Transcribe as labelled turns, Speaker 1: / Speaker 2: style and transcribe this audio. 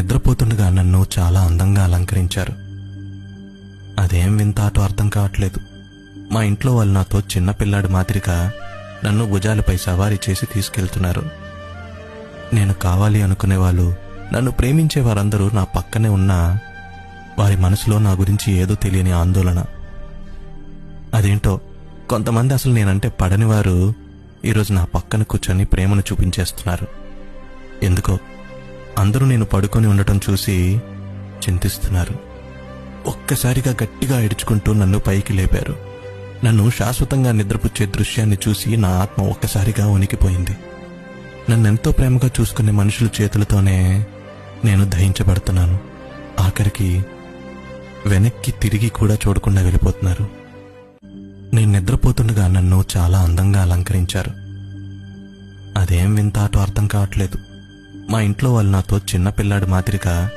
Speaker 1: నిద్రపోతుండగా నన్ను చాలా అందంగా అలంకరించారు. అదేం వింత అటో అర్థం కావట్లేదు. మా ఇంట్లో వాళ్ళు నాతో చిన్నపిల్లాడి మాదిరిగా నన్ను భుజాలపై సవారీ చేసి తీసుకెళ్తున్నారు. నేను కావాలి అనుకునే వాళ్ళు, నన్ను ప్రేమించే వారందరూ నా పక్కనే ఉన్నా వారి మనసులో నా గురించి ఏదో తెలియని ఆందోళన. అదేంటో కొంతమంది అసలు నేనంటే పడని వారు ఈరోజు నా పక్కన కూర్చొని ప్రేమను చూపించేస్తున్నారు. ఎందుకో అందరూ నేను పడుకొని ఉండటం చూసి చింతిస్తున్నారు. ఒక్కసారిగా గట్టిగా ఏడ్చుకుంటూ నన్ను పైకి లేపారు. నన్ను శాశ్వతంగా నిద్రపుచ్చే దృశ్యాన్ని చూసి నా ఆత్మ ఒక్కసారిగా వణికిపోయింది. నన్నెంతో ప్రేమగా చూసుకునే మనుషుల చేతులతోనే నేను దహించబడుతున్నాను. ఆఖరికి వెనక్కి తిరిగి కూడా చూడకుండా వెళ్ళిపోతున్నారు. నేను నిద్రపోతుండగా నన్ను చాలా అందంగా అలంకరించారు. అదేం వింత అటో అర్థం కావట్లేదు. మా ఇంట్లో వాళ్ళు నాతో చిన్నపిల్లాడి మాదిరిగా